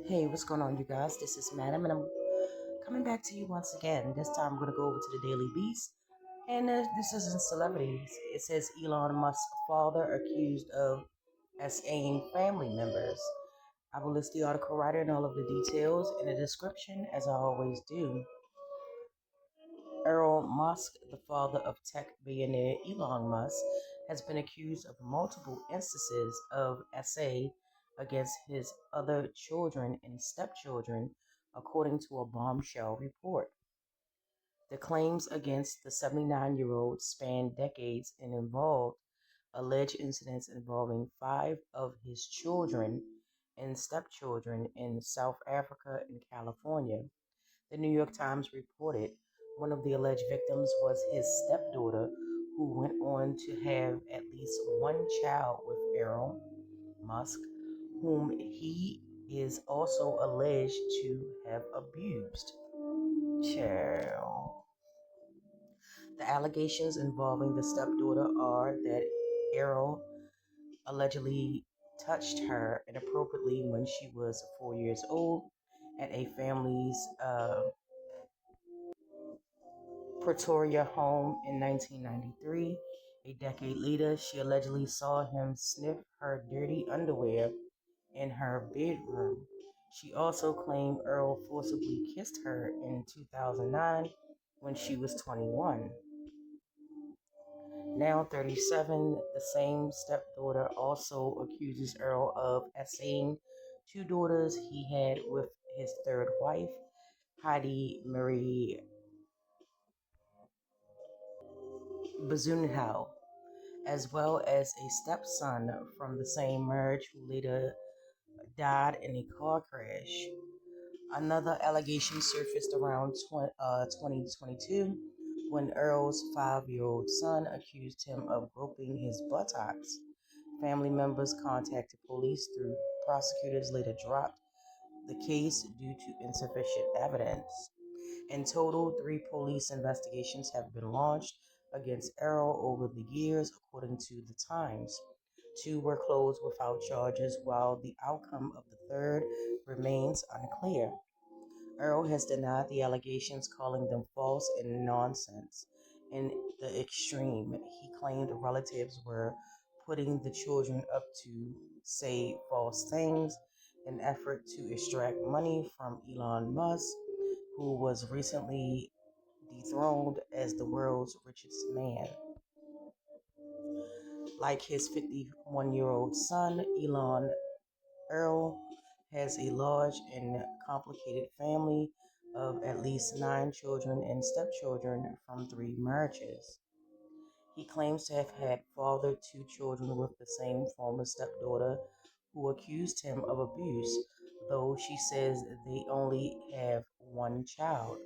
Hey, what's going on, you guys? This is Madam, and I'm coming back to you once again. This time, I'm going to go over to the Daily Beast, and this isn't celebrities. It says Elon Musk's father accused of assailing family members. I will list the article writer and all of the details in the description, as I always do. Elon Musk, the father of tech billionaire Elon Musk, has been accused of multiple instances of essay against his other children and stepchildren, according to a bombshell report. The claims against the 79-year-old span decades and involved alleged incidents involving 5 of his children and stepchildren in South Africa and California. The New York Times reported one of the alleged victims was his stepdaughter, who went on to have at least one child with Elon Musk, whom he is also alleged to have abused. Child. The allegations involving the stepdaughter are that Errol allegedly touched her inappropriately when she was 4 years old at a family's Pretoria home in 1993. A decade later, she allegedly saw him sniff her dirty underwear in her bedroom. She also claimed Earl forcibly kissed her in 2009 when she was 21. Now 37, the same stepdaughter also accuses Earl of essaying 2 daughters he had with his third wife, Heidi Marie Bazunhau, as well as a stepson from the same marriage who later died in a car crash. Another allegation surfaced around 2022 when Earl's 5-year-old son accused him of groping his buttocks. Family members contacted police through prosecutors later dropped the case due to insufficient evidence. In total, 3 police investigations have been launched against Errol over the years, according to the Times. 2 were closed without charges, while the outcome of the third remains unclear. Errol has denied the allegations, calling them false and nonsense. In the extreme, he claimed relatives were putting the children up to say false things in an effort to extract money from Elon Musk, who was recently dethroned as the world's richest man. Like his 51-year-old son, Elon, Earl has a large and complicated family of at least 9 children and stepchildren from 3 marriages. He claims to have had fathered 2 children with the same former stepdaughter who accused him of abuse, though she says they only have one child.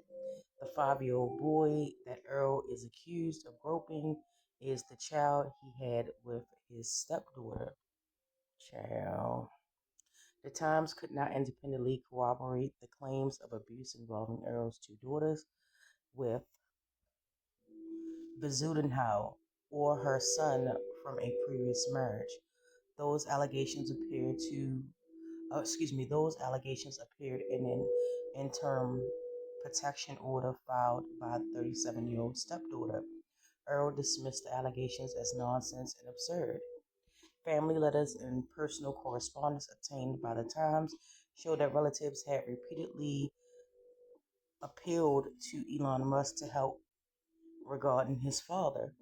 The 5-year-old boy that Earl is accused of groping is the child he had with his stepdaughter. Child. The Times could not independently corroborate the claims of abuse involving Earl's 2 daughters with Bezuidenhout or her son from a previous marriage. Those allegations appeared to, those allegations appeared in an interim protection order filed by the 37-year-old stepdaughter. Earl dismissed the allegations as nonsense and absurd. Family letters and personal correspondence obtained by the Times show that relatives had repeatedly appealed to Elon Musk to help regarding his father.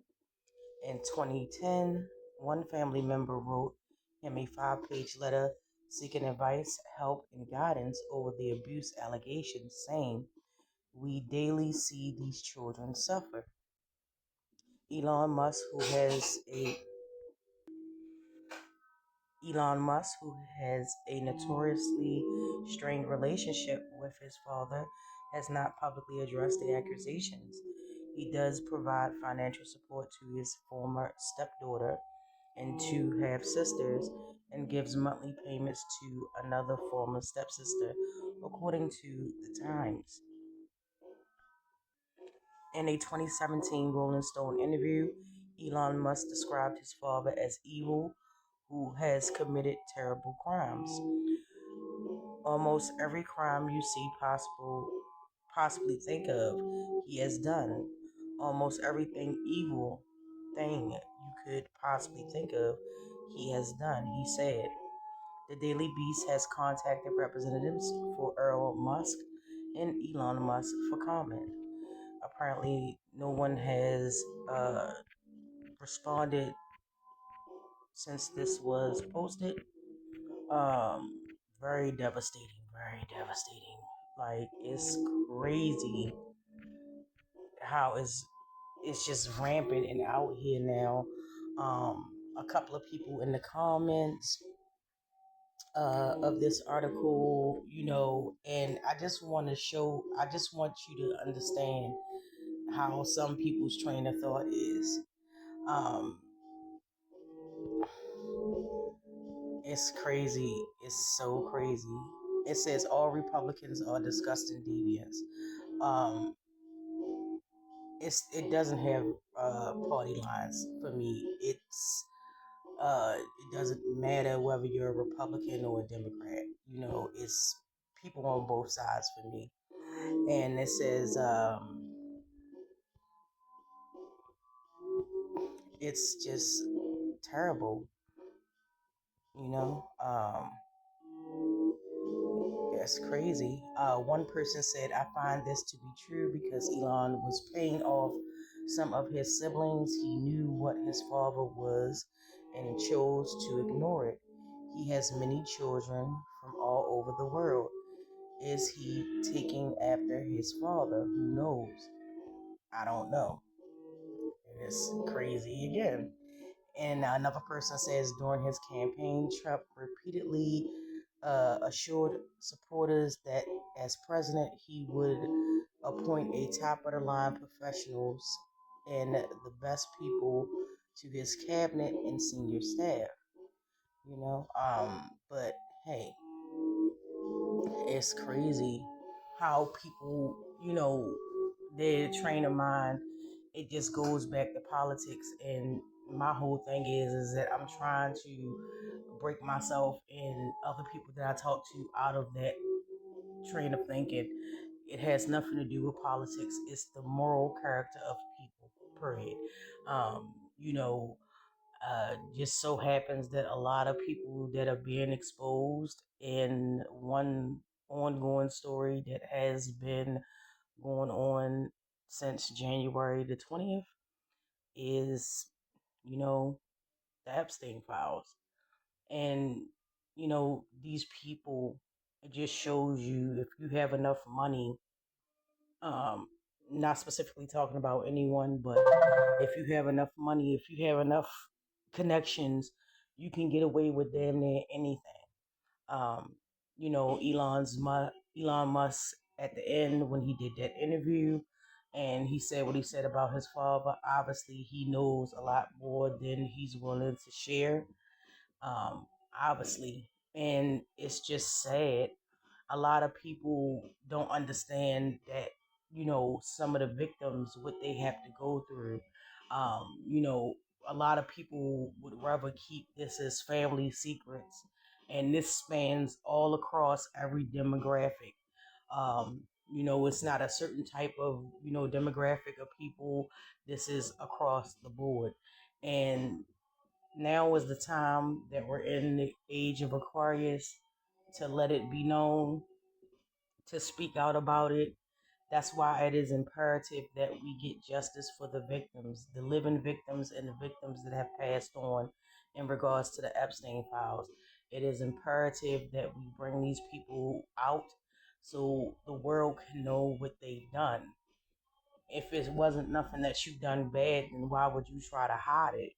In 2010, one family member wrote him a 5-page letter seeking advice, help, and guidance over the abuse allegations, saying, "We daily see these children suffer." Elon Musk, who has a Elon Musk, who has a notoriously strained relationship with his father, has not publicly addressed the accusations. He does provide financial support to his former stepdaughter and 2 half-sisters and gives monthly payments to another former stepsister, according to the Times. In a 2017 Rolling Stone interview, Elon Musk described his father as evil, who has committed terrible crimes. Almost every crime you see possibly think of, he has done. Almost everything evil thing you could possibly think of, he has done. He said. The Daily Beast has contacted representatives for Elon Musk and Elon Musk for comment. Apparently, no one has responded since this was posted. Um, very devastating, very devastating. Like it's crazy how it's just rampant and out here now. A couple of people in the comments of this article, and I just want you to understand how some people's train of thought is. Um, it's crazy. It's so crazy. It says all Republicans are disgusting deviants. Um, it doesn't have party lines for me. It doesn't matter whether you're a Republican or a Democrat. It's people on both sides for me. And it says it's just terrible, you know. It's crazy. One person said, I find this to be true because Elon was paying off some of his siblings. He knew what his father was and chose to ignore it. He has many children from all over the world. Is he taking after his father? Who knows? I don't know. It's crazy again. And another person says during his campaign, Trump repeatedly assured supporters that as president, he would appoint a top of the line professionals and the best people to his cabinet and senior staff. But hey, it's crazy how people, their train of mind, it just goes back to politics. And my whole thing is that I'm trying to break myself and other people that I talk to out of that train of thinking. It has nothing to do with politics. It's the moral character of people, period. Um, you know, just so happens that a lot of people that are being exposed in one ongoing story that has been going on since January the 20th is, you know, the Epstein files. And, these people, it just shows you if you have enough money, um, not specifically talking about anyone, but if you have enough money, if you have enough connections, you can get away with damn near anything. Um, Elon Musk at the end when he did that interview, and he said what he said about his father. Obviously, he knows a lot more than he's willing to share. Um, obviously, and it's just sad. A lot of people don't understand that some of the victims what they have to go through. A lot of people would rather keep this as family secrets, and this spans all across every demographic. It's not a certain type of demographic of people. This is across the board, and now is the time that we're in the age of Aquarius to let it be known, to speak out about it. That's why it is imperative that we get justice for the victims, the living victims, and the victims that have passed on in regards to the Epstein files. It is imperative that we bring these people out so the world can know what they've done. If it wasn't nothing that you've done bad, then why would you try to hide it?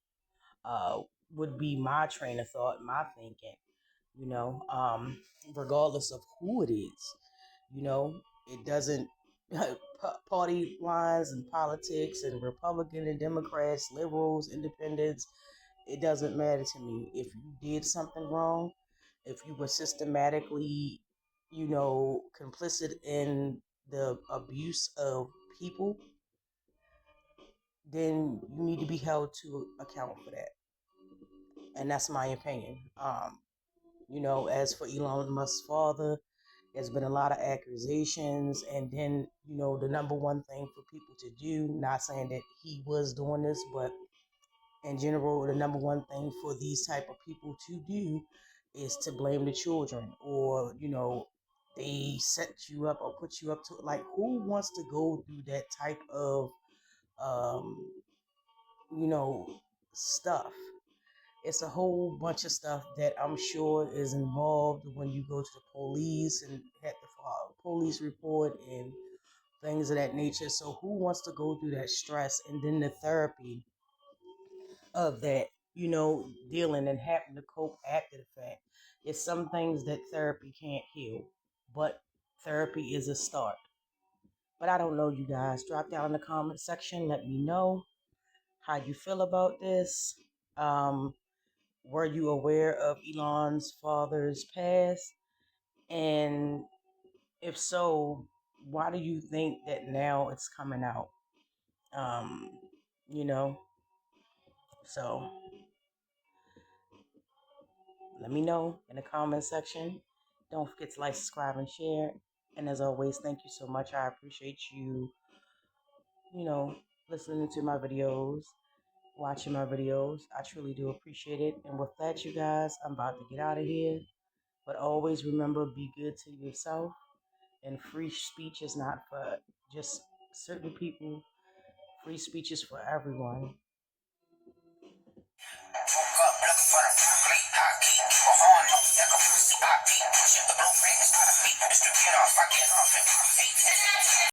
Uh, would be my train of thought, my thinking, you know, um, regardless of who it is. You know, it doesn't party lines and politics and Republican and Democrats, liberals, independents. It doesn't matter to me. If you did something wrong, if you were systematically, complicit in the abuse of people, then you need to be held to account for that. And that's my opinion. As for Elon Musk's father, There's been a lot of accusations, and then the number one thing for people to do, not saying that he was doing this, but in general, the number one thing for these type of people to do is to blame the children, or they set you up or put you up to, like, who wants to go through that type of um you know stuff. It's a whole bunch of stuff that I'm sure is involved when you go to the police and have to file a police report and things of that nature. So who wants to go through that stress, and then the therapy of that, dealing and having to cope after the fact? It's some things that therapy can't heal, but therapy is a start. But I don't know, you guys. Drop down in the comment section. Let me know how you feel about this. Um, were you aware of Elon's father's past? And if so, why do you think that now it's coming out? Um, you know, so let me know in the comment section. Don't forget to like, subscribe, and share. And as always, thank you so much. I appreciate you, you know, listening to my videos, watching my videos. I truly do appreciate it. And with that, you guys, I'm about to get out of here. But always remember, be good to yourself. And free speech is not for just certain people. Free speech is for everyone.